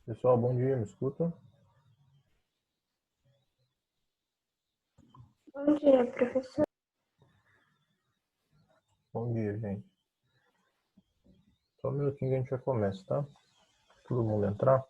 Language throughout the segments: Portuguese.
Pessoal, bom dia, me escuta? Bom dia, professor. Bom dia, gente. Só um minutinho que a gente já começa, tá? Todo mundo entrar.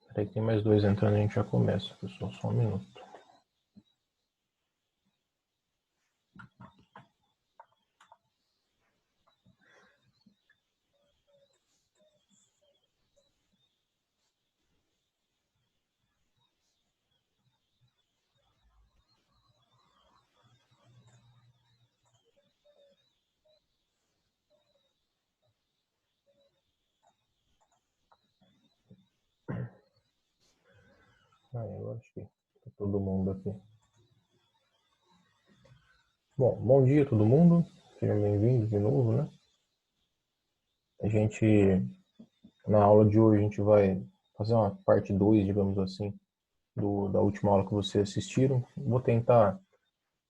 Peraí que tem mais dois entrando e a gente já começa, pessoal. Só um minuto. Aí, eu acho que tá todo mundo aqui. Bom dia todo mundo. Sejam bem-vindos de novo, né? A gente, na aula de hoje, a gente vai fazer uma parte 2, digamos assim, da última aula que vocês assistiram. Vou tentar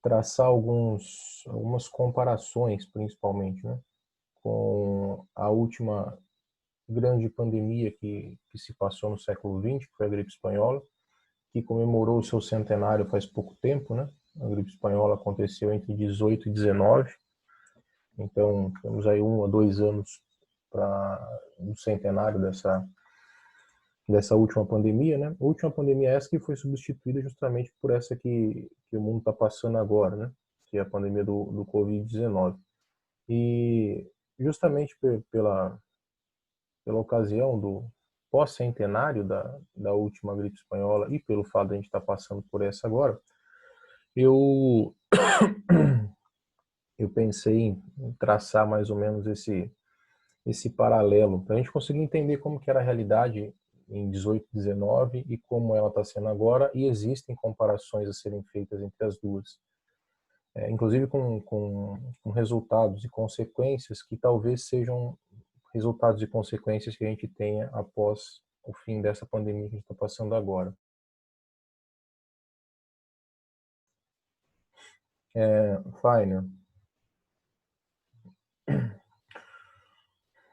traçar algumas comparações, principalmente, né? Com a última grande pandemia que se passou no século XX, que foi a gripe espanhola, que comemorou o seu centenário faz pouco tempo, né? A gripe espanhola aconteceu entre 18 e 19, então temos aí 1 a 2 anos para o centenário dessa última pandemia, né? A última pandemia essa que foi substituída justamente por essa que o mundo está passando agora, né? Que é a pandemia do Covid-19. E justamente pela ocasião do pós-centenário da última gripe espanhola e pelo fato de a gente estar passando por essa agora, eu, eu pensei em traçar mais ou menos esse paralelo, para a gente conseguir entender como que era a realidade em 18 e 19 e como ela está sendo agora, e existem comparações a serem feitas entre as duas. Inclusive com resultados e consequências que talvez sejam resultados e consequências que a gente tenha após o fim dessa pandemia que a gente está passando agora. Fainer,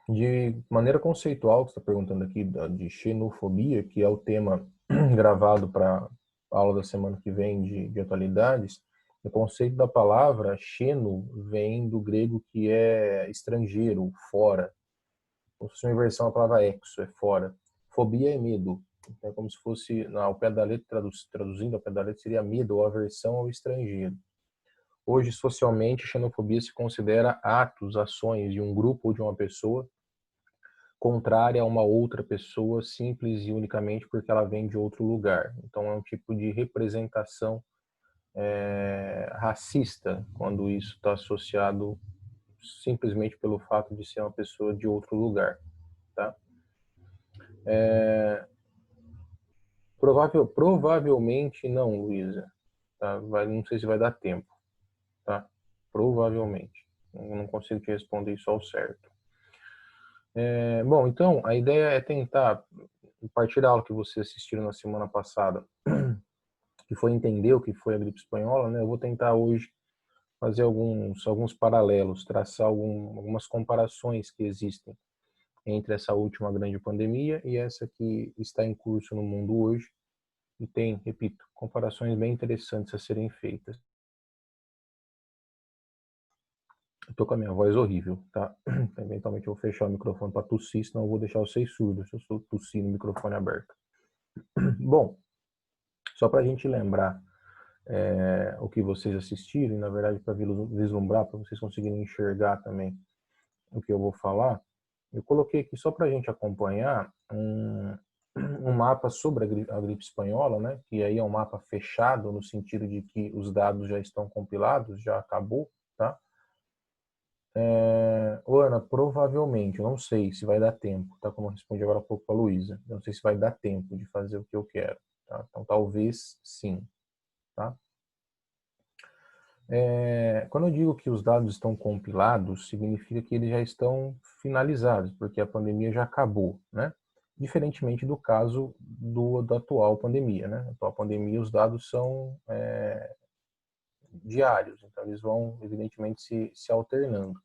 de maneira conceitual, que você está perguntando aqui, de xenofobia, que é o tema gravado para a aula da semana que vem de atualidades, o conceito da palavra xeno vem do grego que é estrangeiro, fora. Como se fosse uma inversão da palavra exo, é fora. Fobia é medo. Então, é como se fosse, ao pé da letra, traduzindo ao pé da letra, seria medo ou aversão ao estrangeiro. Hoje, socialmente, a xenofobia se considera atos, ações de um grupo ou de uma pessoa contrária a uma outra pessoa simples e unicamente porque ela vem de outro lugar. Então, é um tipo de representação racista quando isso está associado simplesmente pelo fato de ser uma pessoa de outro lugar, tá? Provavelmente não, Luísa. Tá? Não sei se vai dar tempo, tá? Provavelmente. Eu não consigo te responder isso ao certo. Bom, então, a ideia é tentar, a partir da aula que vocês assistiram na semana passada, que foi entender o que foi a gripe espanhola, né? Eu vou tentar hoje fazer alguns paralelos, traçar algumas comparações que existem entre essa última grande pandemia e essa que está em curso no mundo hoje. E tem, repito, comparações bem interessantes a serem feitas. Eu tô com a minha voz horrível, tá? Eventualmente eu vou fechar o microfone para tossir, senão eu vou deixar vocês surdos se eu estou tossindo o microfone aberto. Bom, só para a gente lembrar o que vocês assistiram, e na verdade para vislumbrar, para vocês conseguirem enxergar também o que eu vou falar, eu coloquei aqui só para a gente acompanhar um mapa sobre a gripe espanhola, né? Que aí é um mapa fechado no sentido de que os dados já estão compilados, já acabou, tá? Ana, provavelmente, eu não sei se vai dar tempo, tá? Como eu respondi agora há pouco para a Luísa, eu não sei se vai dar tempo de fazer o que eu quero, tá? Então talvez sim, tá? Quando eu digo que os dados estão compilados, significa que eles já estão finalizados, porque a pandemia já acabou, né? Diferentemente do caso da atual pandemia, né? A atual pandemia, os dados são diários, então eles vão, evidentemente, se alternando.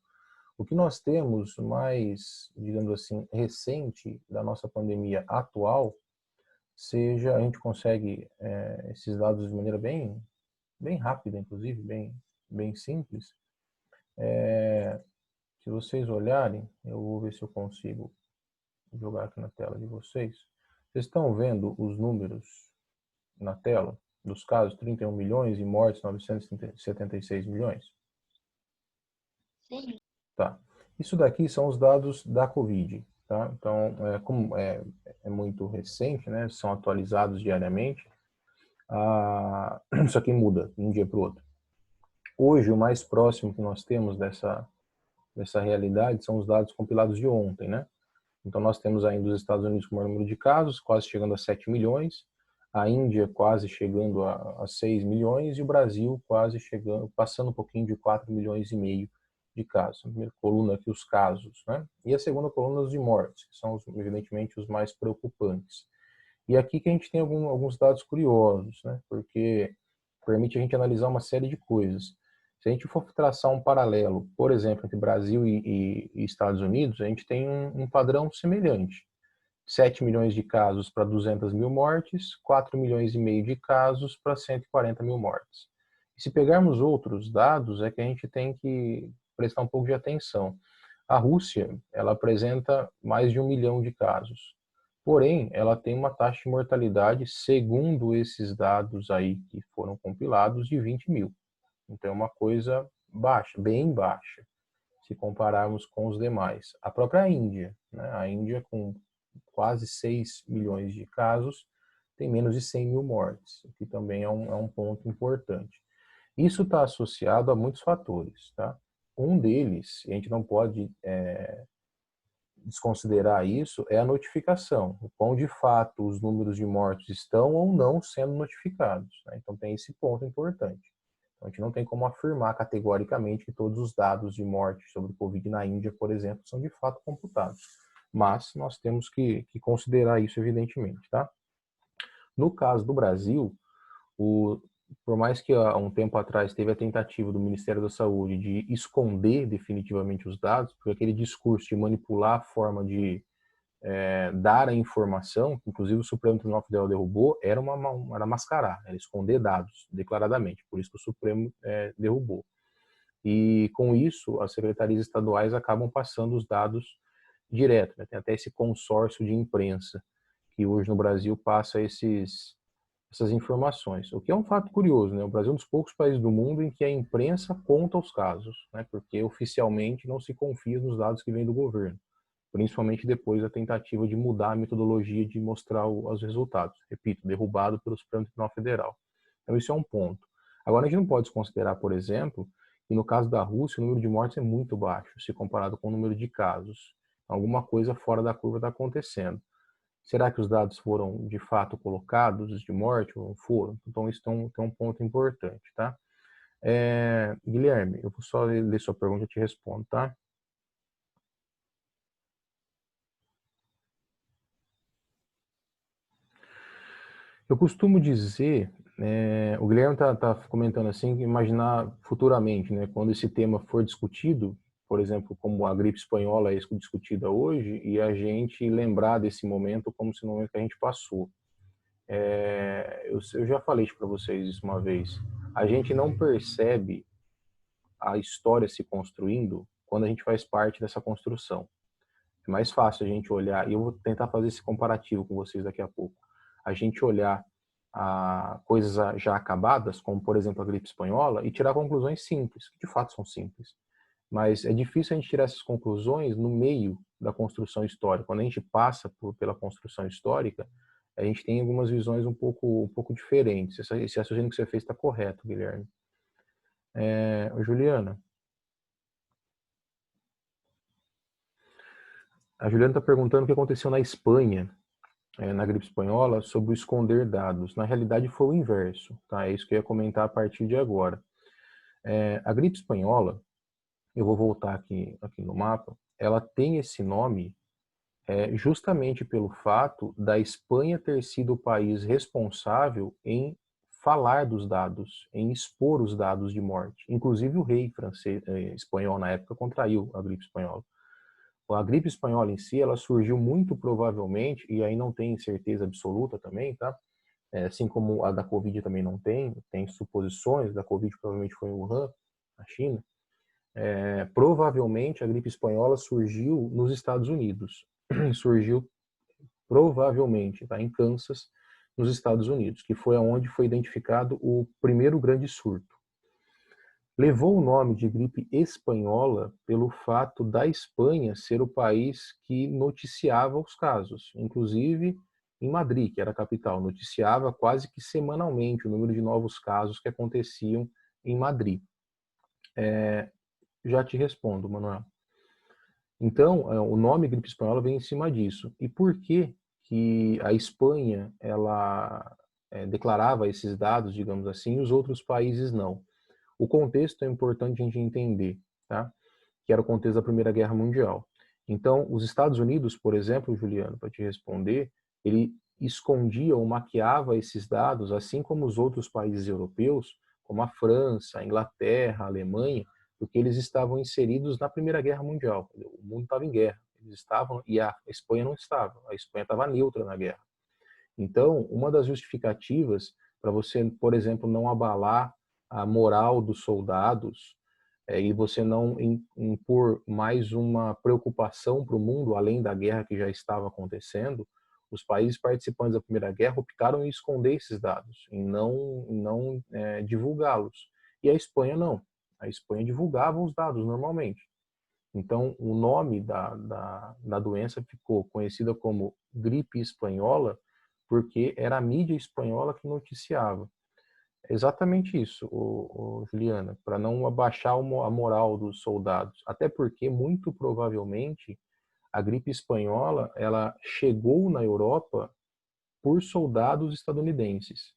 O que nós temos mais, digamos assim, recente da nossa pandemia atual, a gente consegue esses dados de maneira bem rápida, inclusive, bem simples. Se vocês olharem, eu vou ver se eu consigo jogar aqui na tela de vocês. Vocês estão vendo os números na tela dos casos, 31 milhões e mortes 976 milhões? Sim. Tá. Isso daqui são os dados da Covid, tá? Então, como é muito recente, né? São atualizados diariamente. Isso aqui muda de um dia para o outro. Hoje, o mais próximo que nós temos dessa realidade são os dados compilados de ontem, né? Então, nós temos ainda os Estados Unidos com o maior número de casos, quase chegando a 7 milhões, a Índia quase chegando a 6 milhões e o Brasil quase chegando, passando um pouquinho de 4 milhões e meio de casos. A primeira coluna aqui, os casos, né? E a segunda coluna, os de mortes, que são, evidentemente, os mais preocupantes. E aqui que a gente tem alguns dados curiosos, né? Porque permite a gente analisar uma série de coisas. Se a gente for traçar um paralelo, por exemplo, entre Brasil e Estados Unidos, a gente tem um padrão semelhante. 7 milhões de casos para 200 mil mortes, 4 milhões e meio de casos para 140 mil mortes. E se pegarmos outros dados, é que a gente tem que prestar um pouco de atenção. A Rússia, ela apresenta mais de 1 milhão de casos. Porém, ela tem uma taxa de mortalidade, segundo esses dados aí que foram compilados, de 20 mil. Então é uma coisa baixa, bem baixa, se compararmos com os demais. A própria Índia, né? A Índia com quase 6 milhões de casos, tem menos de 100 mil mortes, o que também é um ponto importante. Isso está associado a muitos fatores, tá? Um deles, e a gente não pode desconsiderar isso, é a notificação, o quão de fato os números de mortes estão ou não sendo notificados, né? Então tem esse ponto importante. Então, a gente não tem como afirmar categoricamente que todos os dados de morte sobre o Covid na Índia, por exemplo, são de fato computados. Mas nós temos que considerar isso, evidentemente, tá? No caso do Brasil, por mais que há um tempo atrás teve a tentativa do Ministério da Saúde de esconder definitivamente os dados, porque aquele discurso de manipular a forma de dar a informação, que inclusive o Supremo Tribunal Federal derrubou, era mascarar, era esconder dados, declaradamente. Por isso que o Supremo derrubou. E com isso, as secretarias estaduais acabam passando os dados direto, né? Tem até esse consórcio de imprensa, que hoje no Brasil passa essas informações. O que é um fato curioso, né? O Brasil é um dos poucos países do mundo em que a imprensa conta os casos, né? Porque oficialmente não se confia nos dados que vêm do governo, principalmente depois da tentativa de mudar a metodologia de mostrar os resultados. Repito, derrubado pelo Supremo Tribunal Federal. Então isso é um ponto. Agora a gente não pode considerar, por exemplo, que no caso da Rússia o número de mortes é muito baixo, se comparado com o número de casos. Alguma coisa fora da curva está acontecendo. Será que os dados foram de fato colocados de morte ou não foram? Então isso tem um ponto importante, tá? Guilherme, eu vou só ler sua pergunta e te respondo, tá? Eu costumo dizer, o Guilherme tá comentando assim, imaginar futuramente, né, quando esse tema for discutido, por exemplo, como a gripe espanhola é discutida hoje, e a gente lembrar desse momento como se no momento que a gente passou. Eu já falei isso para vocês isso uma vez. A gente não percebe a história se construindo quando a gente faz parte dessa construção. É mais fácil a gente olhar, e eu vou tentar fazer esse comparativo com vocês daqui a pouco. A gente olhar coisas já acabadas, como por exemplo a gripe espanhola, e tirar conclusões simples, que de fato são simples. Mas é difícil a gente tirar essas conclusões no meio da construção histórica. Quando a gente passa pela construção histórica, a gente tem algumas visões um pouco diferentes. Esse raciocínio que você fez está correto, Guilherme. Juliana, a Juliana está perguntando o que aconteceu na Espanha, na gripe espanhola, sobre o esconder dados. Na realidade foi o inverso, tá? É isso que eu ia comentar a partir de agora. A gripe espanhola, eu vou voltar aqui no mapa, ela tem esse nome justamente pelo fato da Espanha ter sido o país responsável em falar dos dados, em expor os dados de morte. Inclusive o rei francês, espanhol na época contraiu a gripe espanhola. A gripe espanhola em si, ela surgiu muito provavelmente, e aí não tem certeza absoluta também, tá? Assim como a da Covid também não tem suposições, da Covid provavelmente foi em Wuhan, na China. Provavelmente a gripe espanhola surgiu nos Estados Unidos. Surgiu provavelmente, tá, em Kansas, nos Estados Unidos, que foi onde foi identificado o primeiro grande surto. Levou o nome de gripe espanhola pelo fato da Espanha ser o país que noticiava os casos, inclusive em Madrid, que era a capital, noticiava quase que semanalmente o número de novos casos que aconteciam em Madrid. Já te respondo, Manuel. Então, o nome gripe espanhola vem em cima disso. E por que que a Espanha ela declarava esses dados, digamos assim, e os outros países não? O contexto é importante a gente entender, tá? Que era o contexto da Primeira Guerra Mundial. Então, os Estados Unidos, por exemplo, Juliano, para te responder, ele escondia ou maquiava esses dados, assim como os outros países europeus, como a França, a Inglaterra, a Alemanha, porque eles estavam inseridos na Primeira Guerra Mundial. O mundo estava em guerra. Eles estavam, e a Espanha não estava. A Espanha estava neutra na guerra. Então, uma das justificativas para você, por exemplo, não abalar a moral dos soldados e você não impor mais uma preocupação para o mundo, além da guerra que já estava acontecendo, os países participantes da Primeira Guerra optaram em esconder esses dados, em não divulgá-los. E a Espanha não. A Espanha divulgava os dados normalmente. Então, o nome da doença ficou conhecida como gripe espanhola, porque era a mídia espanhola que noticiava. É exatamente isso, Juliana, para não abaixar a moral dos soldados. Até porque, muito provavelmente, a gripe espanhola ela chegou na Europa por soldados estadunidenses.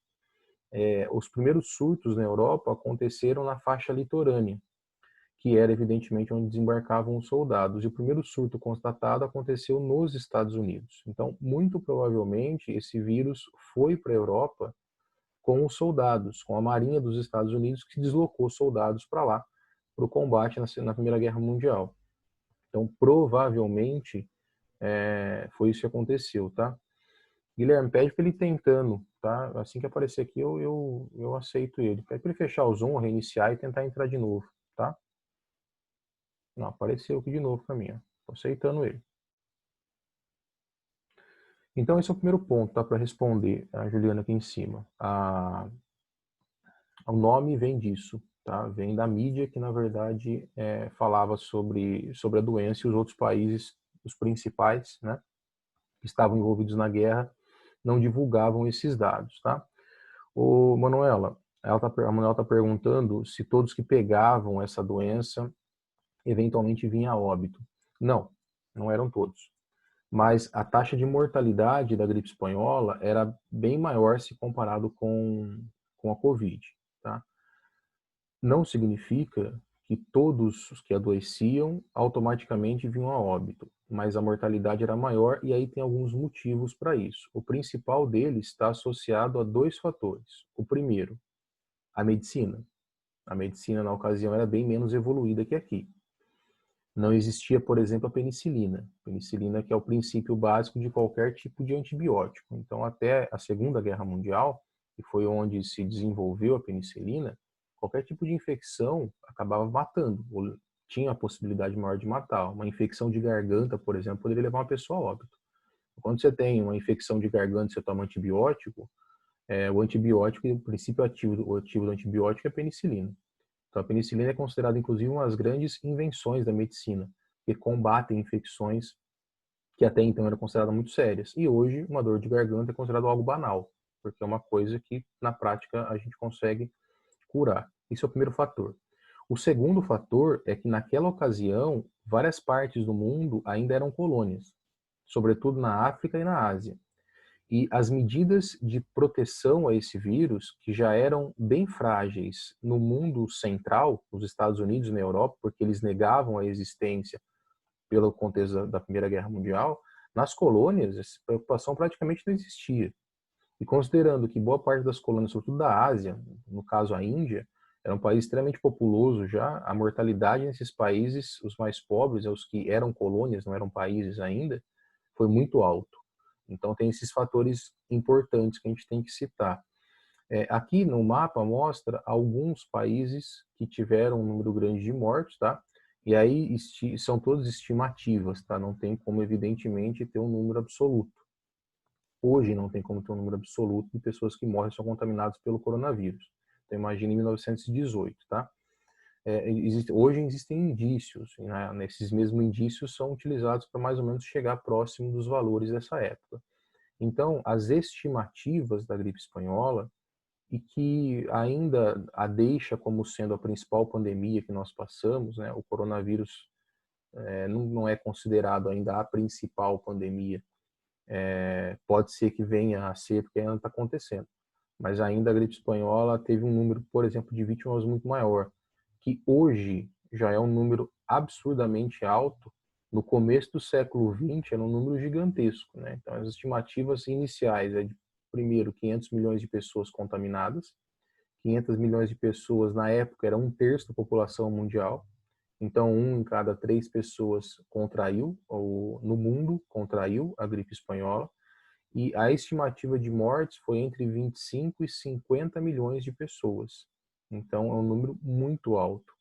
Os primeiros surtos na Europa aconteceram na faixa litorânea, que era evidentemente onde desembarcavam os soldados. E o primeiro surto constatado aconteceu nos Estados Unidos. Então, muito provavelmente, esse vírus foi para a Europa com os soldados, com a Marinha dos Estados Unidos, que deslocou soldados para lá, para o combate na Primeira Guerra Mundial. Então, provavelmente, foi isso que aconteceu, tá? Guilherme, pede para ele tentando, tá? Assim que aparecer aqui, eu aceito ele. Pede para ele fechar o Zoom, reiniciar e tentar entrar de novo, tá? Não, apareceu aqui de novo para mim, ó. Tô aceitando ele. Então, esse é o primeiro ponto, tá? Para responder a Juliana aqui em cima. O nome vem disso, tá? Vem da mídia que, na verdade, falava sobre a doença e os outros países, os principais, né? Que estavam envolvidos na guerra, não divulgavam esses dados, tá? O Manuela, a Manuela está perguntando se todos que pegavam essa doença eventualmente vinham a óbito. Não, não eram todos. Mas a taxa de mortalidade da gripe espanhola era bem maior se comparado com a Covid, tá? Não significa que todos os que adoeciam automaticamente vinham a óbito, mas a mortalidade era maior e aí tem alguns motivos para isso. O principal deles está associado a dois fatores. O primeiro, a medicina. A medicina na ocasião era bem menos evoluída que aqui. Não existia, por exemplo, a penicilina. Penicilina que é o princípio básico de qualquer tipo de antibiótico. Então, até a Segunda Guerra Mundial, que foi onde se desenvolveu a penicilina, qualquer tipo de infecção acabava matando, ou tinha a possibilidade maior de matar. Uma infecção de garganta, por exemplo, poderia levar uma pessoa a óbito. Quando você tem uma infecção de garganta e você toma antibiótico, o antibiótico, o princípio ativo do antibiótico é a penicilina. Então, a penicilina é considerada, inclusive, uma das grandes invenções da medicina, que combatem infecções que até então eram consideradas muito sérias. E hoje, uma dor de garganta é considerado algo banal, porque é uma coisa que, na prática, a gente consegue curar. Esse é o primeiro fator. O segundo fator é que, naquela ocasião, várias partes do mundo ainda eram colônias, sobretudo na África e na Ásia. E as medidas de proteção a esse vírus, que já eram bem frágeis no mundo central, nos Estados Unidos e na Europa, porque eles negavam a existência pelo contexto da Primeira Guerra Mundial, nas colônias essa preocupação praticamente não existia. E considerando que boa parte das colônias, sobretudo da Ásia, no caso a Índia, era um país extremamente populoso já, a mortalidade nesses países, os mais pobres, os que eram colônias, não eram países ainda, foi muito alto. Então tem esses fatores importantes que a gente tem que citar. Aqui no mapa mostra alguns países que tiveram um número grande de mortos, tá? E aí são todas estimativas, tá? Não tem como, evidentemente, ter um número absoluto. Hoje não tem como ter um número absoluto de pessoas que morrem são contaminadas pelo coronavírus. Então imagine em 1918, tá? Hoje existem indícios, né? Esses mesmos indícios são utilizados para mais ou menos chegar próximo dos valores dessa época. Então, as estimativas da gripe espanhola, e que ainda a deixa como sendo a principal pandemia que nós passamos, né? O coronavírus não é considerado ainda a principal pandemia. Pode ser que venha a ser, porque ainda está acontecendo. Mas ainda a gripe espanhola teve um número, por exemplo, de vítimas muito maior, que hoje já é um número absurdamente alto. No começo do século XX era um número gigantesco, né? Então as estimativas iniciais é de, primeiro, 500 milhões de pessoas contaminadas. 500 milhões de pessoas na época era um terço da população mundial. Então, 1 em cada 3 pessoas contraiu, ou no mundo, contraiu a gripe espanhola. E a estimativa de mortes foi entre 25 e 50 milhões de pessoas. Então, é um número muito alto.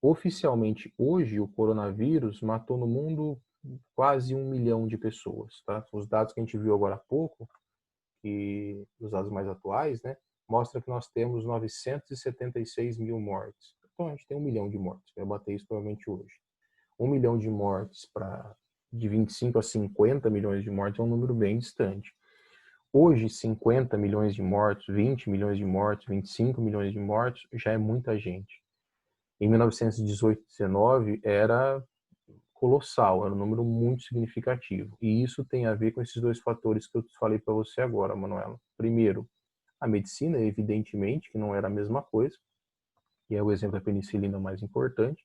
Oficialmente, hoje, o coronavírus matou no mundo quase 1 milhão de pessoas. Tá? Os dados que a gente viu agora há pouco, os dados mais atuais, né, mostra que nós temos 976 mil mortes. Então, a gente tem 1 milhão de mortes. Vai bater isso provavelmente hoje. 1 milhão de mortes de 25 a 50 milhões de mortes é um número bem distante. Hoje, 50 milhões de mortos, 20 milhões de mortos, 25 milhões de mortos, já é muita gente. Em 1918 e 19 era colossal, era um número muito significativo. E isso tem a ver com esses dois fatores que eu falei para você agora, Manuela. Primeiro, a medicina, evidentemente, que não era a mesma coisa, e é o exemplo da penicilina mais importante.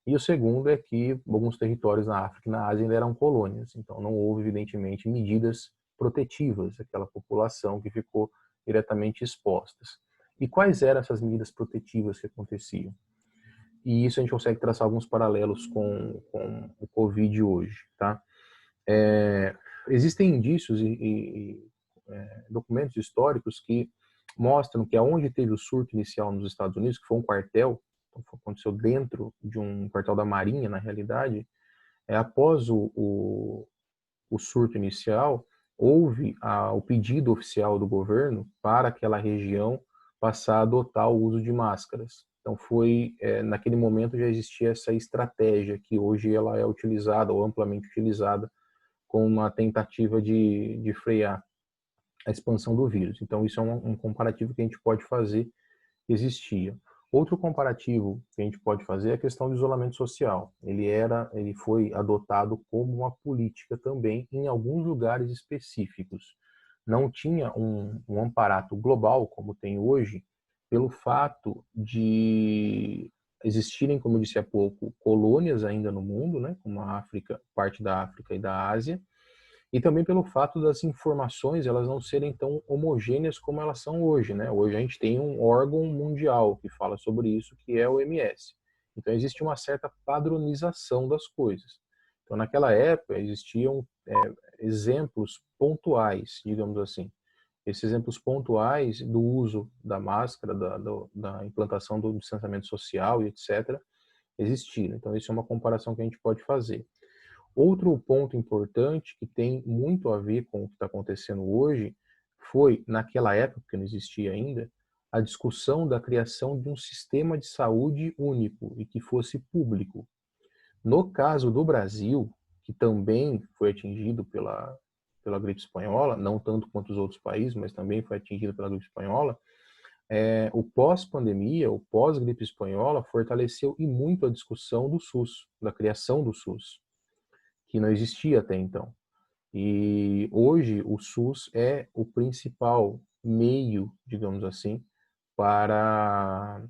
E o segundo é que alguns territórios na África e na Ásia ainda eram colônias, então não houve, evidentemente, medidas protetivas daquela população que ficou diretamente expostas. E quais eram essas medidas protetivas que aconteciam? E isso a gente consegue traçar alguns paralelos com o Covid hoje, tá? Existem indícios e documentos históricos que mostram que aonde teve o surto inicial nos Estados Unidos, que foi um quartel, aconteceu dentro de um quartel da Marinha, na realidade, após o surto inicial, houve o pedido oficial do governo para aquela região passar a adotar o uso de máscaras. Então naquele momento já existia essa estratégia que hoje ela é utilizada ou amplamente utilizada com uma tentativa de frear a expansão do vírus. Então isso é um comparativo que a gente pode fazer que existia. Outro comparativo que a gente pode fazer é a questão do isolamento social. Ele foi adotado como uma política também em alguns lugares específicos. Não tinha um amparato global como tem hoje, pelo fato de existirem, como eu disse há pouco, colônias ainda no mundo, né, como a África, parte da África e da Ásia, e também pelo fato das informações elas não serem tão homogêneas como elas são hoje, né? Hoje a gente tem um órgão mundial que fala sobre isso, que é o OMS. Então existe uma certa padronização das coisas. Então naquela época existiam exemplos pontuais, digamos assim. Esses exemplos pontuais do uso da máscara, da implantação do distanciamento social e etc. existiram. Então isso é uma comparação que a gente pode fazer. Outro ponto importante que tem muito a ver com o que está acontecendo hoje foi, naquela época, que não existia ainda, a discussão da criação de um sistema de saúde único e que fosse público. No caso do Brasil, que também foi atingido pela gripe espanhola, não tanto quanto os outros países, mas também foi atingido pela gripe espanhola, o pós-pandemia, o pós-gripe espanhola, fortaleceu e muito a discussão do SUS, da criação do SUS, que não existia até então. E hoje o SUS é o principal meio, digamos assim, para,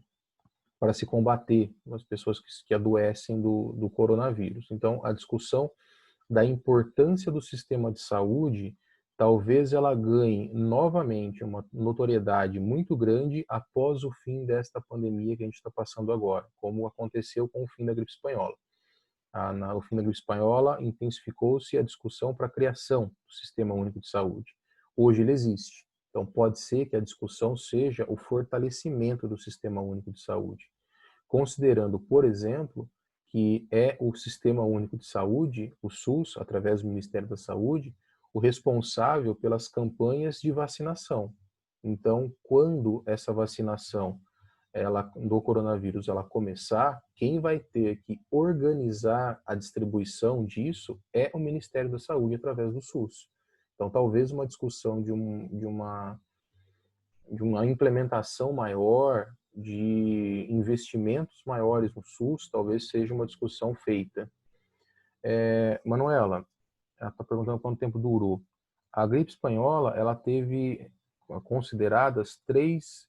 para se combater as pessoas que adoecem do coronavírus. Então, a discussão da importância do sistema de saúde, talvez ela ganhe novamente uma notoriedade muito grande após o fim desta pandemia que a gente está passando agora, como aconteceu com o fim da gripe espanhola. O fim da gripe espanhola intensificou-se a discussão para a criação do Sistema Único de Saúde. Hoje ele existe, então pode ser que a discussão seja o fortalecimento do Sistema Único de Saúde, considerando, por exemplo, que é o Sistema Único de Saúde, o SUS, através do Ministério da Saúde, o responsável pelas campanhas de vacinação. Então, quando essa vacinação do coronavírus ela começar, quem vai ter que organizar a distribuição disso é o Ministério da Saúde através do SUS. Então, talvez uma discussão de uma implementação maior, de investimentos maiores no SUS, talvez seja uma discussão feita. Manuela, ela está perguntando quanto tempo durou. A gripe espanhola, ela teve consideradas três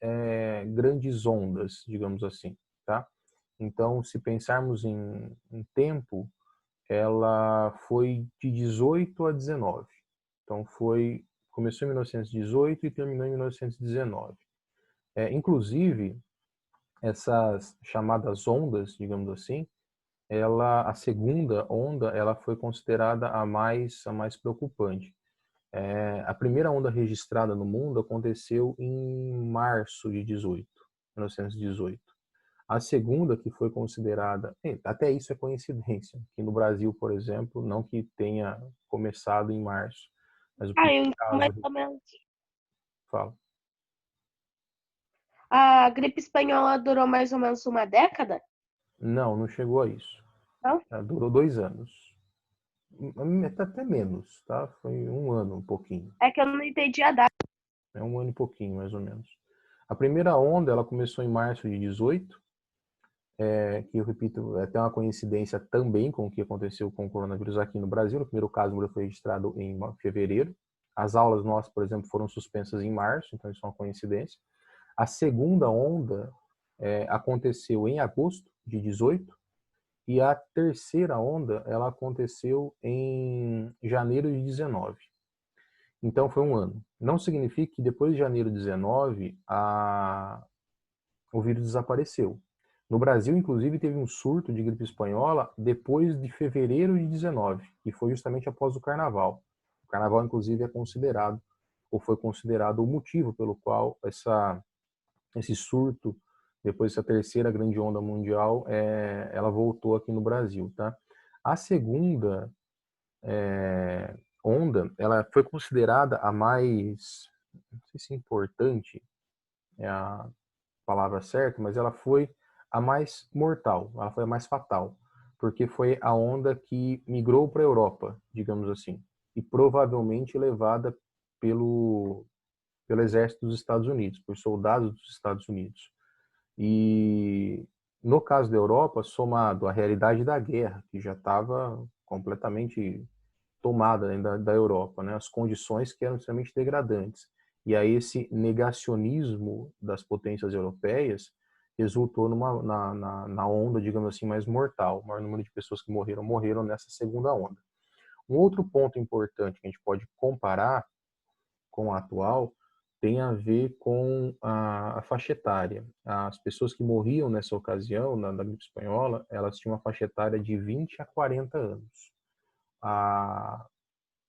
grandes ondas, digamos assim, tá? Então, se pensarmos em tempo, ela foi de 18 a 19. Então, começou em 1918 e terminou em 1919. Inclusive, essas chamadas ondas, digamos assim, a segunda onda, ela foi considerada a mais preocupante. A primeira onda registrada no mundo aconteceu em março de 1918. A segunda, que foi considerada, até isso é coincidência, que no Brasil, por exemplo, não que tenha começado em março, mas o primeiro Então, mais caso, ou menos. fala, A gripe espanhola durou mais ou menos uma década? não chegou a isso. Não? Durou 2 anos. Até menos, tá? Foi um ano, um pouquinho. É que eu não entendi a data. É um ano e pouquinho, mais ou menos. A primeira onda, ela começou em março de 18, que eu repito, é até uma coincidência também com o que aconteceu com o coronavírus aqui no Brasil. O primeiro caso foi registrado em fevereiro. As aulas nossas, por exemplo, foram suspensas em março, então isso é uma coincidência. A segunda onda aconteceu em agosto de 18 e a terceira onda ela aconteceu em janeiro de 19. Então foi um ano. Não significa que depois de janeiro de 19 o vírus desapareceu. No Brasil, inclusive, teve um surto de gripe espanhola depois de fevereiro de 19, que foi justamente após o carnaval. O carnaval, inclusive, é considerado, ou foi considerado, o motivo pelo qual esse surto, depois dessa terceira grande onda mundial, ela voltou aqui no Brasil. Tá? A segunda onda, ela foi considerada a mais, não sei se é importante, é a palavra certa, mas ela foi a mais mortal, ela foi a mais fatal, porque foi a onda que migrou para a Europa, digamos assim, e provavelmente levada pelo, pelo exército dos Estados Unidos, por soldados dos Estados Unidos. E no caso da Europa, somado à realidade da guerra, que já estava completamente tomada ainda da Europa, né? As condições que eram extremamente degradantes. E aí esse negacionismo das potências europeias resultou na onda, digamos assim, mais mortal. O maior número de pessoas que morreram nessa segunda onda. Um outro ponto importante que a gente pode comparar com a atual tem a ver com a faixa etária. As pessoas que morriam nessa ocasião, na gripe espanhola, elas tinham uma faixa etária de 20 a 40 anos. A,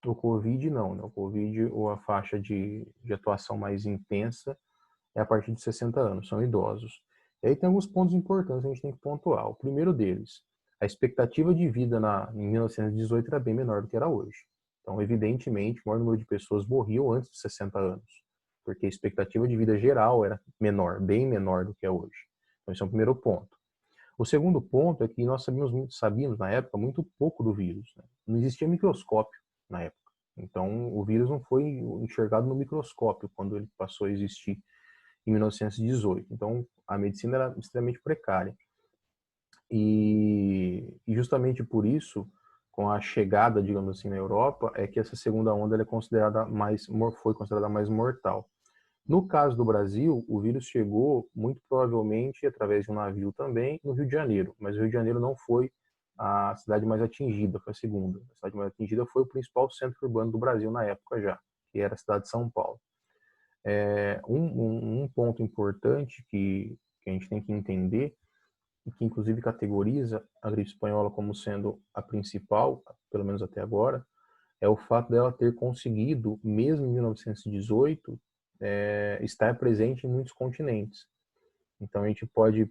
o Covid não, né? O Covid, ou a faixa de atuação mais intensa é a partir de 60 anos, são idosos. E aí tem alguns pontos importantes que a gente tem que pontuar. O primeiro deles, a expectativa de vida em 1918 era bem menor do que era hoje. Então, evidentemente, o maior número de pessoas morriam antes de 60 anos, porque a expectativa de vida geral era menor, bem menor do que é hoje. Então, esse é o primeiro ponto. O segundo ponto é que nós sabíamos na época muito pouco do vírus. Né? Não existia microscópio na época. Então, o vírus não foi enxergado no microscópio quando ele passou a existir em 1918. Então, a medicina era extremamente precária. E justamente por isso, com a chegada, digamos assim, na Europa, é que essa segunda onda ela é considerada foi considerada mais mortal. No caso do Brasil, o vírus chegou muito provavelmente através de um navio também no Rio de Janeiro, mas o Rio de Janeiro não foi a cidade mais atingida, foi a segunda. A cidade mais atingida foi o principal centro urbano do Brasil na época já, que era a cidade de São Paulo. Um ponto importante que a gente tem que entender, e que inclusive categoriza a gripe espanhola como sendo a principal, pelo menos até agora, é o fato dela ter conseguido, mesmo em 1918, estar presente em muitos continentes. Então a gente pode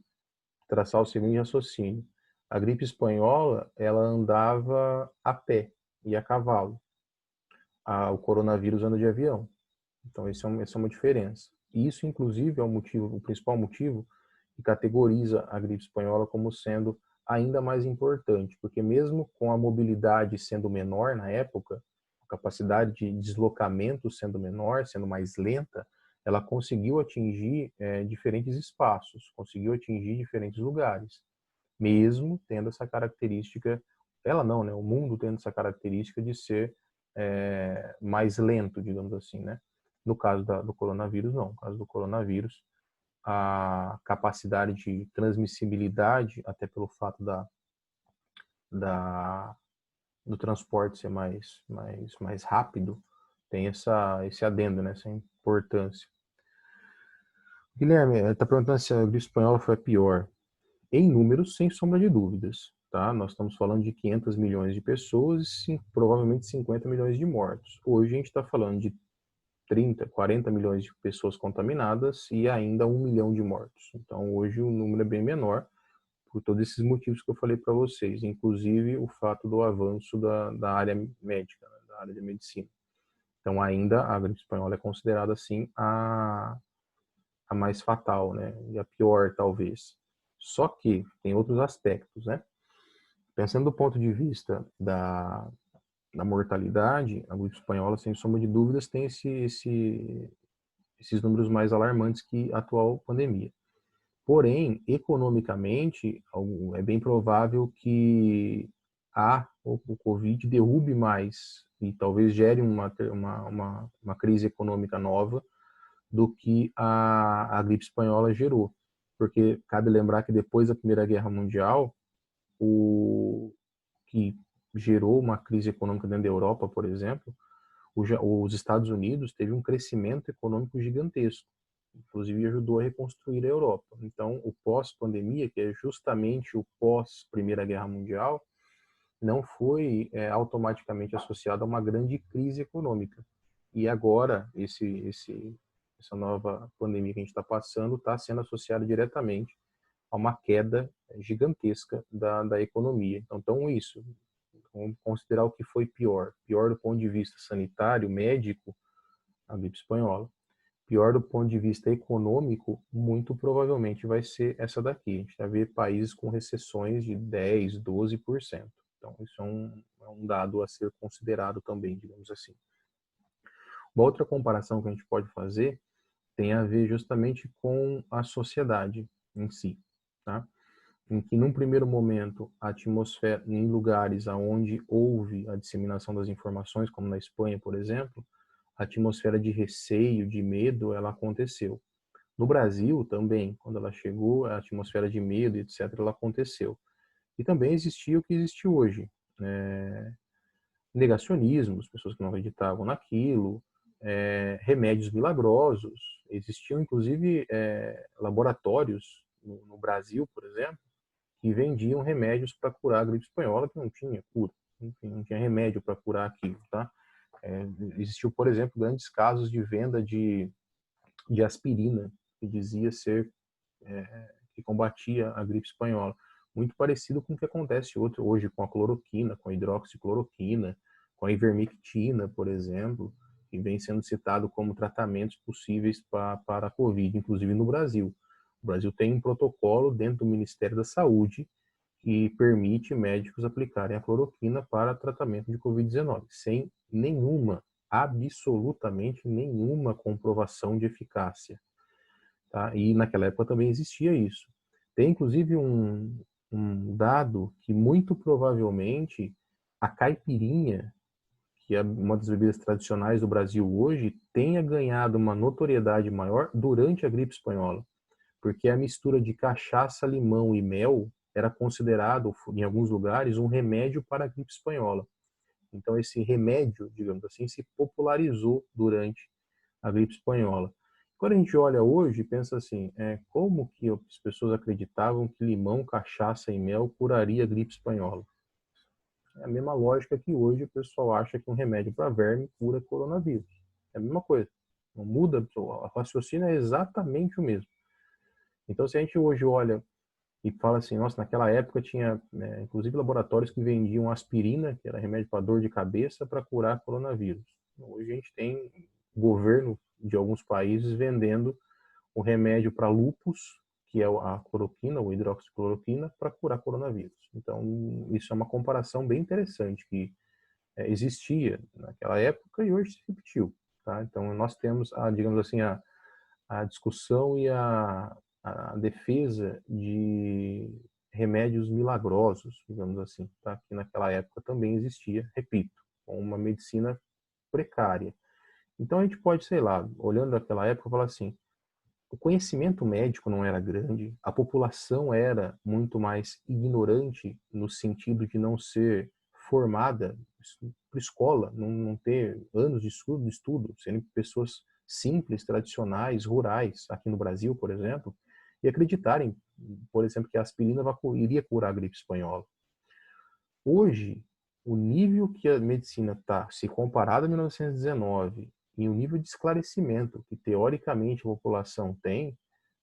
traçar o seguinte raciocínio: a gripe espanhola ela andava a pé e a cavalo, o coronavírus anda de avião. Então essa é uma diferença. E isso inclusive é o principal motivo que categoriza a gripe espanhola como sendo ainda mais importante, porque mesmo com a mobilidade sendo menor na época, a capacidade de deslocamento sendo menor, sendo mais lenta, ela conseguiu atingir diferentes espaços, conseguiu atingir diferentes lugares, mesmo tendo essa característica, ela não, né? O mundo tendo essa característica de ser mais lento, digamos assim, né? No caso do coronavírus, não. No caso do coronavírus, a capacidade de transmissibilidade, até pelo fato da, do transporte ser mais rápido, tem esse adendo, né, essa importância. Guilherme, está perguntando se a gripe espanhola foi a pior. Em números, sem sombra de dúvidas. Tá? Nós estamos falando de 500 milhões de pessoas e provavelmente 50 milhões de mortos. Hoje a gente está falando de 30, 40 milhões de pessoas contaminadas e ainda 1 milhão de mortos. Então, hoje o número é bem menor, por todos esses motivos que eu falei para vocês, inclusive o fato do avanço da área médica, né, da área de medicina. Então, ainda a gripe espanhola é considerada, assim, a mais fatal, né, e a pior, talvez. Só que tem outros aspectos, né? Pensando do ponto de vista da mortalidade, a gripe espanhola, sem sombra de dúvidas, tem esses números mais alarmantes que a atual pandemia. Porém, economicamente, é bem provável que o Covid derrube mais e talvez gere uma crise econômica nova do que a gripe espanhola gerou. Porque cabe lembrar que depois da Primeira Guerra Mundial, o que gerou uma crise econômica dentro da Europa, por exemplo, os Estados Unidos teve um crescimento econômico gigantesco, inclusive ajudou a reconstruir a Europa. Então, o pós-pandemia, que é justamente o pós-Primeira Guerra Mundial, não foi automaticamente associado a uma grande crise econômica. E agora, essa nova pandemia que a gente está passando está sendo associada diretamente a uma queda gigantesca da economia. Então, isso, vamos considerar o que foi pior. Pior do ponto de vista sanitário, médico, a gripe espanhola. Pior do ponto de vista econômico, muito provavelmente vai ser essa daqui. A gente vai ver países com recessões de 10, 12%. Então, isso é um dado a ser considerado também, digamos assim. Uma outra comparação que a gente pode fazer tem a ver justamente com a sociedade em si, tá? Em que, num primeiro momento, a atmosfera, em lugares onde houve a disseminação das informações, como na Espanha, por exemplo, a atmosfera de receio, de medo, ela aconteceu. No Brasil também, quando ela chegou, a atmosfera de medo, etc., ela aconteceu. E também existia o que existe hoje. Negacionismo, as pessoas que não acreditavam naquilo, remédios milagrosos. Existiam, inclusive, laboratórios no Brasil, por exemplo, que vendiam remédios para curar a gripe espanhola que não tinha cura, enfim, não tinha remédio para curar aquilo, tá? Existiu, por exemplo, grandes casos de venda de aspirina, que dizia ser, que combatia a gripe espanhola. Muito parecido com o que acontece hoje com a cloroquina, com a hidroxicloroquina, com a ivermectina, por exemplo, que vem sendo citado como tratamentos possíveis para a Covid, inclusive no Brasil. O Brasil tem um protocolo dentro do Ministério da Saúde que permite médicos aplicarem a cloroquina para tratamento de Covid-19, sem nenhuma, absolutamente nenhuma comprovação de eficácia. Tá? E naquela época também existia isso. Tem inclusive um dado que muito provavelmente a caipirinha, que é uma das bebidas tradicionais do Brasil hoje, tenha ganhado uma notoriedade maior durante a gripe espanhola, porque a mistura de cachaça, limão e mel era considerado, em alguns lugares, um remédio para a gripe espanhola. Então, esse remédio, digamos assim, se popularizou durante a gripe espanhola. Quando a gente olha hoje, pensa assim, como que as pessoas acreditavam que limão, cachaça e mel curaria a gripe espanhola? É a mesma lógica que hoje o pessoal acha que um remédio para verme cura coronavírus. É a mesma coisa. Não muda, o raciocínio é exatamente o mesmo. Então, se a gente hoje olha e fala assim, nossa, naquela época tinha, inclusive, laboratórios que vendiam aspirina, que era remédio para dor de cabeça, para curar coronavírus. Hoje a gente tem governo de alguns países vendendo o remédio para lúpus, que é a cloroquina, ou hidroxicloroquina, para curar coronavírus. Então, isso é uma comparação bem interessante, que existia naquela época e hoje se repetiu. Tá? Então, nós temos, digamos assim, a discussão e a defesa de remédios milagrosos, digamos assim, tá? Que naquela época também existia, repito, com uma medicina precária. Então a gente pode, sei lá, olhando aquela época, falar assim, o conhecimento médico não era grande, a população era muito mais ignorante no sentido de não ser formada por escola, não ter anos de estudo, sendo pessoas simples, tradicionais, rurais, aqui no Brasil, por exemplo, e acreditarem, por exemplo, que a aspirina iria curar a gripe espanhola. Hoje, o nível que a medicina está, se comparado a 1919, e o nível de esclarecimento que, teoricamente, a população tem,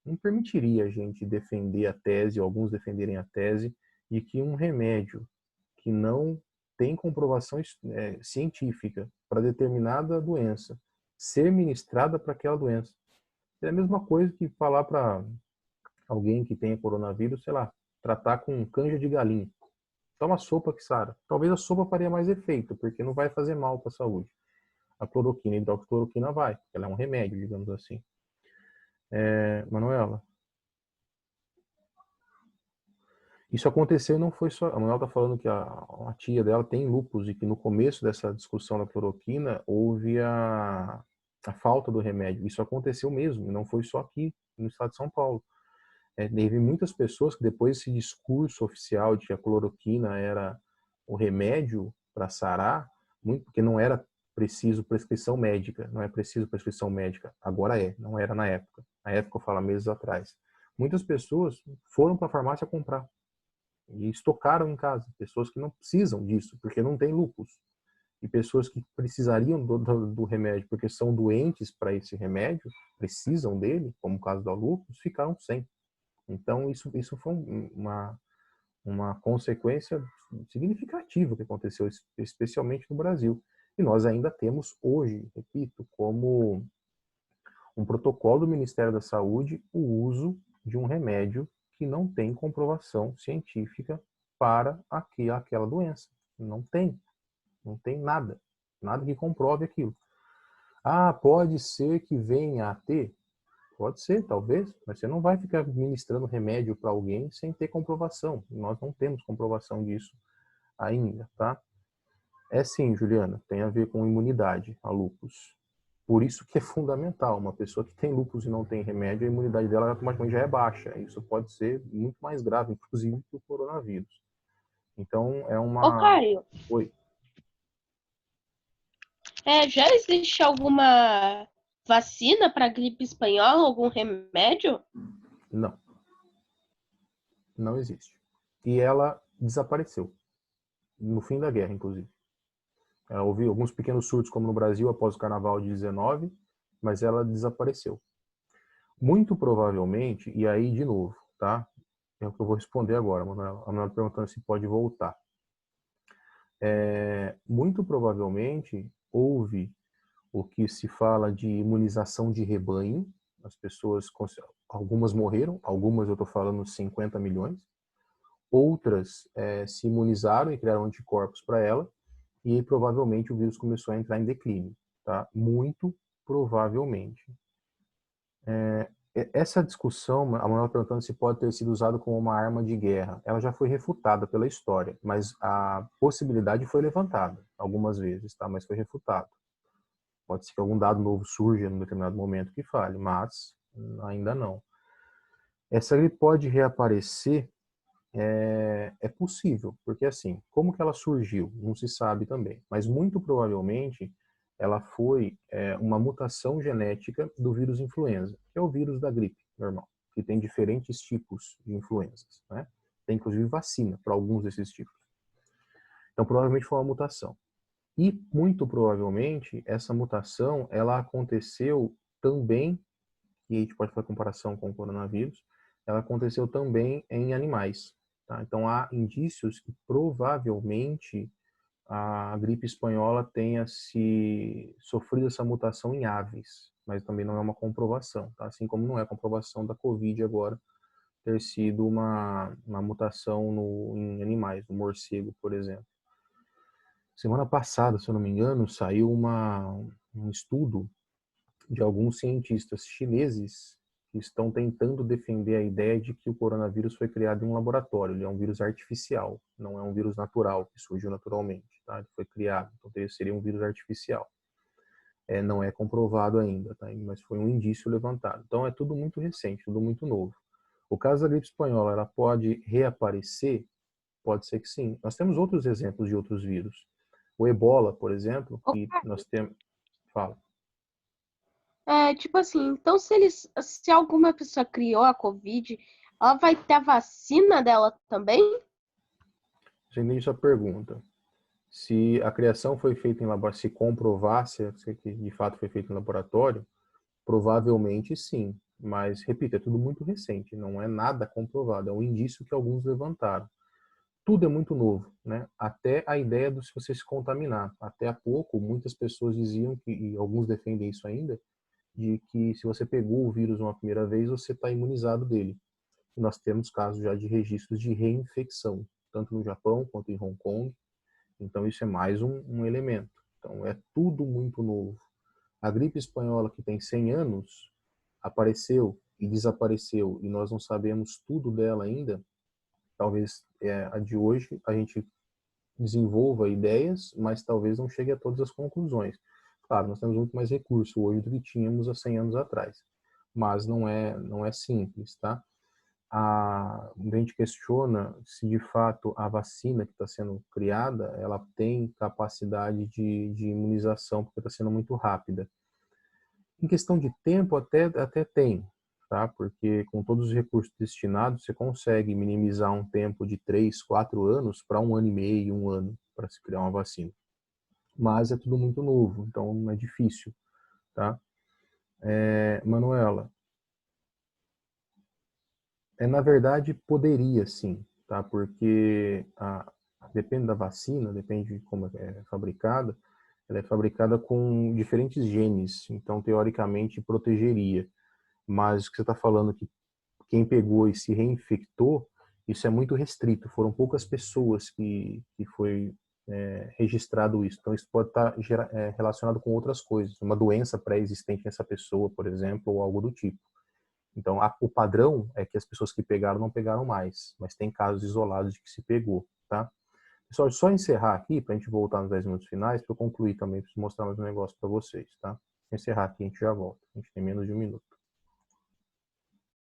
não permitiria a gente defender a tese, ou alguns defenderem a tese, de que um remédio que não tem comprovação científica para determinada doença ser ministrada para aquela doença. É a mesma coisa que falar para alguém que tenha coronavírus, sei lá, tratar com canja de galinha. Toma sopa que sara. Talvez a sopa faria mais efeito, porque não vai fazer mal para a saúde. A cloroquina, a hidroxicloroquina vai, porque ela é um remédio, digamos assim. Manuela, isso aconteceu e não foi só... A Manuela está falando que a tia dela tem lúpus e que no começo dessa discussão da cloroquina houve a falta do remédio. Isso aconteceu mesmo, não foi só aqui no estado de São Paulo. Teve muitas pessoas que depois desse discurso oficial de que a cloroquina era o remédio para sarar, muito porque não era preciso prescrição médica, não é preciso prescrição médica, agora não era na época. Na época eu falo meses atrás. Muitas pessoas foram para a farmácia comprar e estocaram em casa, pessoas que não precisam disso, porque não tem lúpus. E pessoas que precisariam do remédio porque são doentes para esse remédio, precisam dele, como o caso da lúpus, ficaram sem. Então, isso foi uma consequência significativa que aconteceu, especialmente no Brasil. E nós ainda temos hoje, repito, como um protocolo do Ministério da Saúde, o uso de um remédio que não tem comprovação científica para aquela doença. Não tem nada que comprove aquilo. Pode ser que venha a ter. Pode ser, talvez, mas você não vai ficar ministrando remédio para alguém sem ter comprovação. Nós não temos comprovação disso ainda, tá? Sim, Juliana, tem a ver com imunidade a lúpus. Por isso que é fundamental. Uma pessoa que tem lúpus e não tem remédio, a imunidade dela automaticamente já é baixa. Isso pode ser muito mais grave, inclusive, que o coronavírus. Então, é Ô, uma... Caio, Oi. já existe alguma vacina para gripe espanhola, algum remédio? Não, não existe. E ela desapareceu. No fim da guerra, inclusive. Houve alguns pequenos surtos, como no Brasil, após o Carnaval de 19, mas ela desapareceu. Muito provavelmente, e aí de novo, tá? É o que eu vou responder agora, a Manuela perguntando se pode voltar. Muito provavelmente houve o que se fala de imunização de rebanho. As pessoas, algumas morreram, algumas eu estou falando 50 milhões, outras se imunizaram e criaram anticorpos para ela, e aí, provavelmente o vírus começou a entrar em declínio, tá? Muito provavelmente. Essa discussão, a Manuela perguntando se pode ter sido usado como uma arma de guerra, ela já foi refutada pela história, mas a possibilidade foi levantada algumas vezes, tá? Mas foi refutado. Pode ser que algum dado novo surja em um determinado momento que fale, mas ainda não. Essa gripe pode reaparecer, é possível, porque assim, como que ela surgiu? Não se sabe também, mas muito provavelmente ela foi uma mutação genética do vírus influenza, que é o vírus da gripe normal, que tem diferentes tipos de influenzas, né? Tem inclusive vacina para alguns desses tipos. Então provavelmente foi uma mutação. E muito provavelmente essa mutação ela aconteceu também, e a gente pode fazer comparação com o coronavírus, ela aconteceu também em animais. Tá? Então há indícios que provavelmente a gripe espanhola tenha se sofrido essa mutação em aves, mas também não é uma comprovação, tá? Assim como não é comprovação da Covid agora ter sido uma mutação em animais, no morcego, por exemplo. Semana passada, se eu não me engano, saiu um estudo de alguns cientistas chineses que estão tentando defender a ideia de que o coronavírus foi criado em um laboratório. Ele é um vírus artificial, não é um vírus natural, que surgiu naturalmente. Tá? Ele foi criado, então seria um vírus artificial. Não é comprovado ainda, tá? Mas foi um indício levantado. Então é tudo muito recente, tudo muito novo. O caso da gripe espanhola, ela pode reaparecer? Pode ser que sim. Nós temos outros exemplos de outros vírus. O ebola, por exemplo, Ô, que nós temos... Fala. tipo assim, então se alguma pessoa criou a Covid, ela vai ter a vacina dela também? Você entende sua pergunta. Se a criação foi feita em laboratório, se comprovasse que de fato foi feito em laboratório, provavelmente sim. Mas, repito, é tudo muito recente, não é nada comprovado, é um indício que alguns levantaram. Tudo é muito novo, né? Até a ideia de se você se contaminar. Até há pouco, muitas pessoas diziam que, e alguns defendem isso ainda, de que se você pegou o vírus uma primeira vez, você está imunizado dele. E nós temos casos já de registros de reinfecção, tanto no Japão quanto em Hong Kong. Então isso é mais um elemento. Então é tudo muito novo. A gripe espanhola, que tem 100 anos, apareceu e desapareceu e nós não sabemos tudo dela ainda. Talvez a de hoje a gente desenvolva ideias, mas talvez não chegue a todas as conclusões. Claro, nós temos muito mais recurso hoje do que tínhamos há 100 anos atrás, mas não é simples, tá? A gente questiona se de fato a vacina que está sendo criada, ela tem capacidade de imunização, porque está sendo muito rápida. Em questão de tempo, até tem, tá? Porque com todos os recursos destinados, você consegue minimizar um tempo de 3, 4 anos para 1 ano e meio, 1 ano, para se criar uma vacina. Mas é tudo muito novo, então é difícil, tá? Manuela, na verdade, poderia sim, tá? Porque depende da vacina, depende de como é fabricada, ela é fabricada com diferentes genes, então teoricamente protegeria. Mas o que você está falando que quem pegou e se reinfectou, isso é muito restrito. Foram poucas pessoas que foi registrado isso. Então isso pode estar relacionado com outras coisas, uma doença pré-existente nessa pessoa, por exemplo, ou algo do tipo. Então, o padrão é que as pessoas que pegaram não pegaram mais, mas tem casos isolados de que se pegou, tá? Pessoal, só encerrar aqui, para a gente voltar nos 10 minutos finais, para eu concluir também, preciso mostrar mais um negócio para vocês, tá? Vou encerrar aqui, a gente já volta. A gente tem menos de 1 minuto.